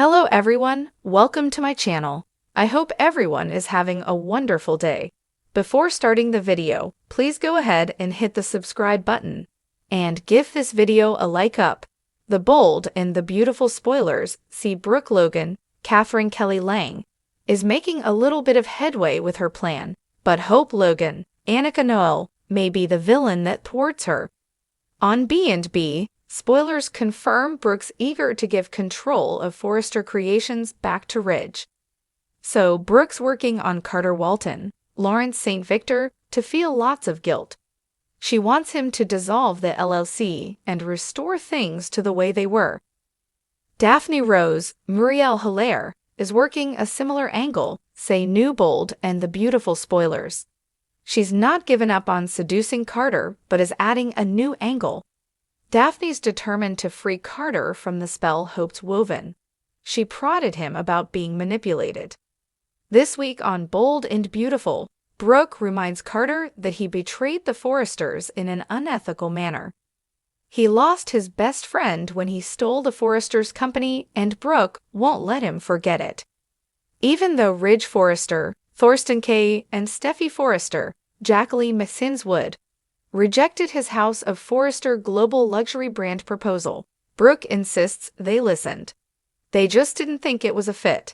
Hello everyone, welcome to my channel. I hope everyone is having a wonderful day. Before starting the video, please go ahead and hit the subscribe button. And give this video a like up. The bold and the beautiful spoilers see Brooke Logan, Catherine Kelly Lang, is making a little bit of headway with her plan, but Hope Logan, Annika Noel, may be the villain that thwarts her. On B&B, spoilers confirm Brooke's eager to give control of Forrester Creations back to Ridge. So Brooke's working on Carter Walton, Lawrence St. Victor, to feel lots of guilt. She wants him to dissolve the LLC and restore things to the way they were. Daphne Rose, Muriel Hilaire, is working a similar angle, say New Bold and the beautiful spoilers. She's not given up on seducing Carter, but is adding a new angle. Daphne's determined to free Carter from the spell Hope's woven. She prodded him about being manipulated. This week on Bold and Beautiful, Brooke reminds Carter that he betrayed the Forresters in an unethical manner. He lost his best friend when he stole the Forresters' company, and Brooke won't let him forget it. Even though Ridge Forrester, Thorsten Kaye, and Steffi Forrester, Jacqueline Messinswood, rejected his House of Forrester global luxury brand proposal, Brooke insists they listened. They just didn't think it was a fit.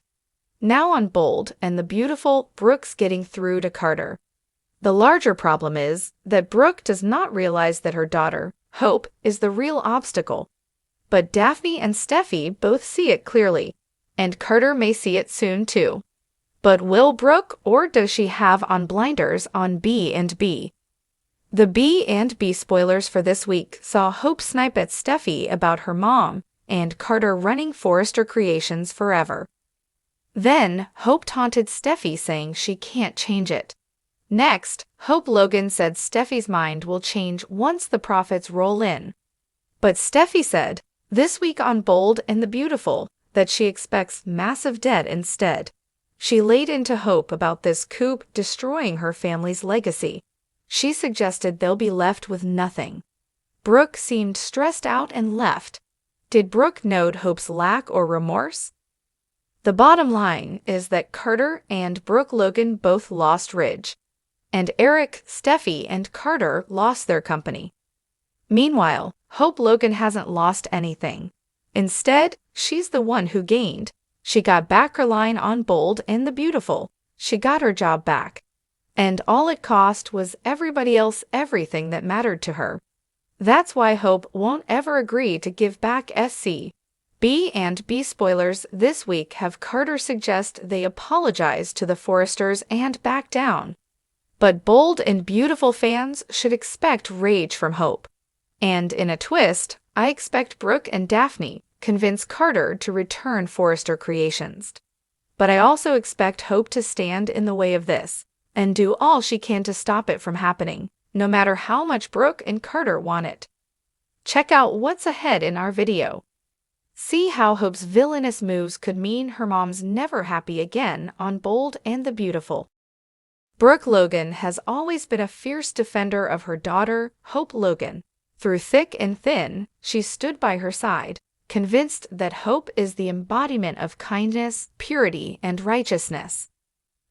Now on Bold and the Beautiful, Brooke's getting through to Carter. The larger problem is that Brooke does not realize that her daughter, Hope, is the real obstacle. But Daphne and Steffi both see it clearly, and Carter may see it soon too. But will Brooke, or does she have on blinders on B&B? The B&B spoilers for this week saw Hope snipe at Steffi about her mom and Carter running Forrester Creations forever. Then, Hope taunted Steffi saying she can't change it. Next, Hope Logan said Steffi's mind will change once the profits roll in. But Steffi said, this week on Bold and the Beautiful, that she expects massive debt instead. She laid into Hope about this coup destroying her family's legacy. She suggested they'll be left with nothing. Brooke seemed stressed out and left. Did Brooke note Hope's lack or remorse? The bottom line is that Carter and Brooke Logan both lost Ridge, and Eric, Steffi, and Carter lost their company. Meanwhile, Hope Logan hasn't lost anything. Instead, she's the one who gained. She got back her line on Bold and the Beautiful. She got her job back. And all it cost was everybody else everything that mattered to her. That's why Hope won't ever agree to give back SC. B&B spoilers this week have Carter suggest they apologize to the Forresters and back down. But Bold and Beautiful fans should expect rage from Hope. And in a twist, I expect Brooke and Daphne convince Carter to return Forrester Creations. But I also expect Hope to stand in the way of this and do all she can to stop it from happening, no matter how much Brooke and Carter want it. Check out what's ahead in our video. See how Hope's villainous moves could mean her mom's never happy again on Bold and the Beautiful. Brooke Logan has always been a fierce defender of her daughter, Hope Logan. Through thick and thin, she stood by her side, convinced that Hope is the embodiment of kindness, purity, and righteousness.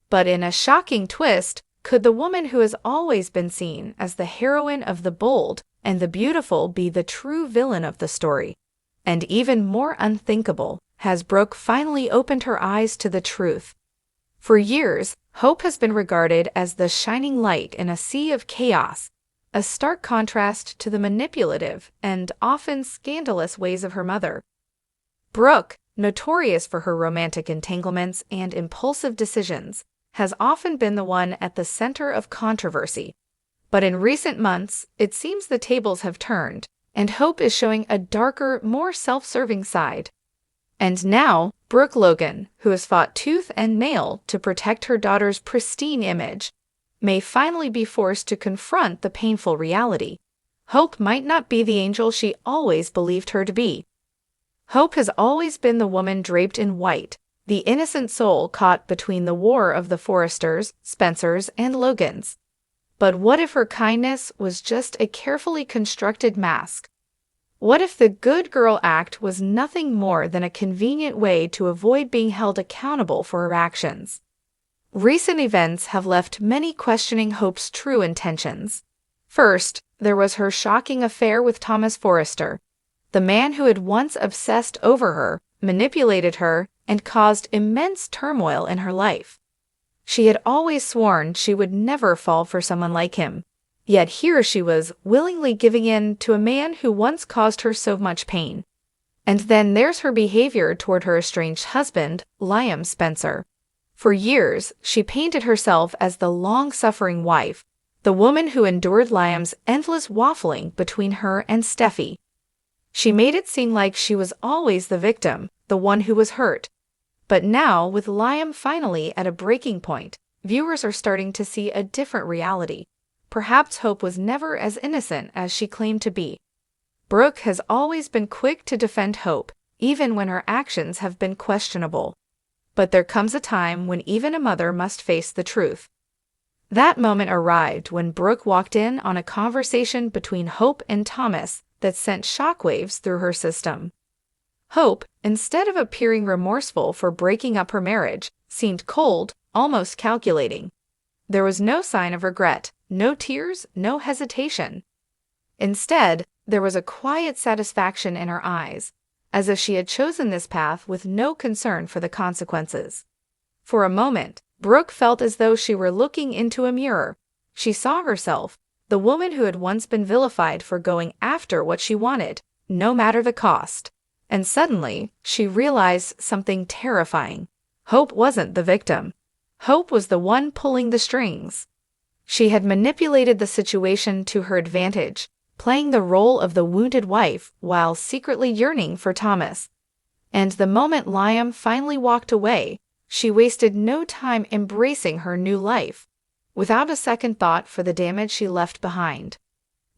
But in a shocking twist, could the woman who has always been seen as the heroine of the Bold and the Beautiful be the true villain of the story? And even more unthinkable, has Brooke finally opened her eyes to the truth. For years, Hope has been regarded as the shining light in a sea of chaos, a stark contrast to the manipulative and often scandalous ways of her mother. Brooke, notorious for her romantic entanglements and impulsive decisions, has often been the one at the center of controversy. But in recent months, it seems the tables have turned, and Hope is showing a darker, more self-serving side. And now, Brooke Logan, who has fought tooth and nail to protect her daughter's pristine image, may finally be forced to confront the painful reality. Hope might not be the angel she always believed her to be. Hope has always been the woman draped in white, the innocent soul caught between the war of the Forresters, Spencers, and Logans. But what if her kindness was just a carefully constructed mask? What if the good girl act was nothing more than a convenient way to avoid being held accountable for her actions? Recent events have left many questioning Hope's true intentions. First, there was her shocking affair with Thomas Forrester, the man who had once obsessed over her, manipulated her, and caused immense turmoil in her life. She had always sworn she would never fall for someone like him, yet here she was willingly giving in to a man who once caused her so much pain. And then there's her behavior toward her estranged husband, Liam Spencer. For years, she painted herself as the long-suffering wife, the woman who endured Liam's endless waffling between her and Steffi. She made it seem like she was always the victim, the one who was hurt. But now, with Liam finally at a breaking point, viewers are starting to see a different reality. Perhaps Hope was never as innocent as she claimed to be. Brooke has always been quick to defend Hope, even when her actions have been questionable. But there comes a time when even a mother must face the truth. That moment arrived when Brooke walked in on a conversation between Hope and Thomas that sent shockwaves through her system. Hope, instead of appearing remorseful for breaking up her marriage, seemed cold, almost calculating. There was no sign of regret, no tears, no hesitation. Instead, there was a quiet satisfaction in her eyes, as if she had chosen this path with no concern for the consequences. For a moment, Brooke felt as though she were looking into a mirror. She saw herself, the woman who had once been vilified for going after what she wanted, no matter the cost. And suddenly, she realized something terrifying. Hope wasn't the victim. Hope was the one pulling the strings. She had manipulated the situation to her advantage, playing the role of the wounded wife while secretly yearning for Thomas. And the moment Liam finally walked away, she wasted no time embracing her new life, without a second thought for the damage she left behind.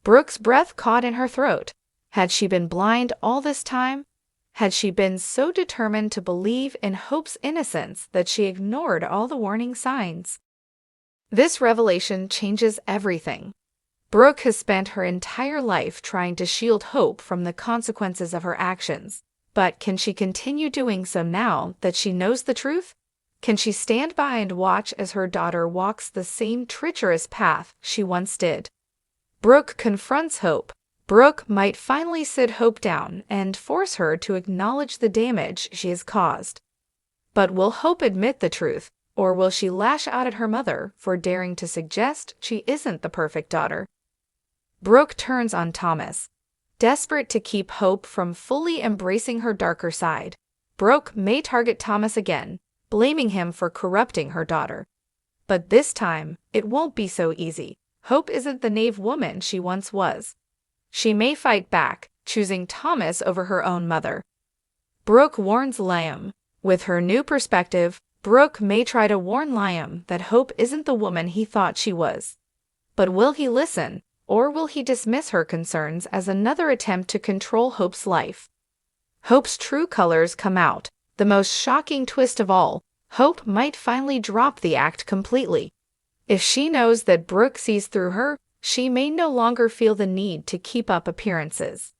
Brooke's breath caught in her throat. Had she been blind all this time? Had she been so determined to believe in Hope's innocence that she ignored all the warning signs? This revelation changes everything. Brooke has spent her entire life trying to shield Hope from the consequences of her actions. But can she continue doing so now that she knows the truth? Can she stand by and watch as her daughter walks the same treacherous path she once did? Brooke confronts Hope. Brooke might finally sit Hope down and force her to acknowledge the damage she has caused. But will Hope admit the truth, or will she lash out at her mother for daring to suggest she isn't the perfect daughter? Brooke turns on Thomas. Desperate to keep Hope from fully embracing her darker side, Brooke may target Thomas again, blaming him for corrupting her daughter. But this time, it won't be so easy. Hope isn't the naive woman she once was. She may fight back, choosing Thomas over her own mother. Brooke warns Liam. With her new perspective, Brooke may try to warn Liam that Hope isn't the woman he thought she was. But will he listen? Or will he dismiss her concerns as another attempt to control Hope's life? Hope's true colors come out. The most shocking twist of all, Hope might finally drop the act completely. If she knows that Brooke sees through her, she may no longer feel the need to keep up appearances.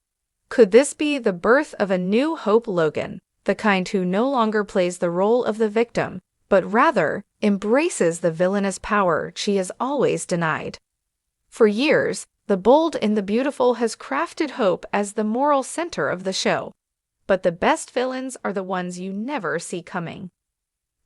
Could this be the birth of a new Hope Logan, the kind who no longer plays the role of the victim, but rather embraces the villainous power she has always denied? For years, The Bold and the Beautiful has crafted Hope as the moral center of the show. But the best villains are the ones you never see coming.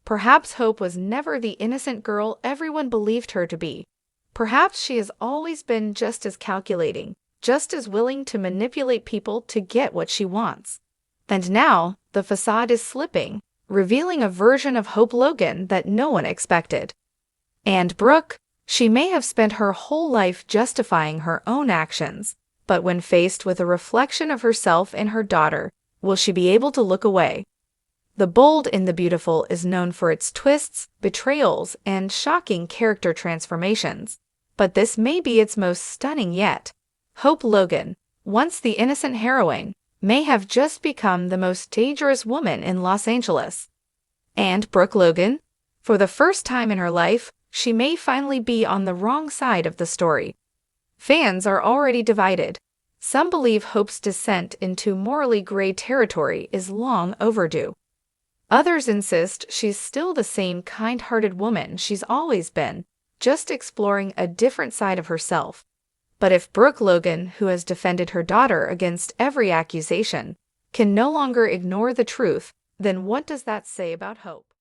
Perhaps Hope was never the innocent girl everyone believed her to be. Perhaps she has always been just as calculating, just as willing to manipulate people to get what she wants. And now, the facade is slipping, revealing a version of Hope Logan that no one expected. And Brooke, she may have spent her whole life justifying her own actions, but when faced with a reflection of herself and her daughter, will she be able to look away? The Bold and the Beautiful is known for its twists, betrayals, and shocking character transformations, but this may be its most stunning yet. Hope Logan, once the innocent heroine, may have just become the most dangerous woman in Los Angeles. And Brooke Logan? For the first time in her life, she may finally be on the wrong side of the story. Fans are already divided. Some believe Hope's descent into morally gray territory is long overdue. Others insist she's still the same kind-hearted woman she's always been, just exploring a different side of herself. But if Brooke Logan, who has defended her daughter against every accusation, can no longer ignore the truth, then what does that say about Hope?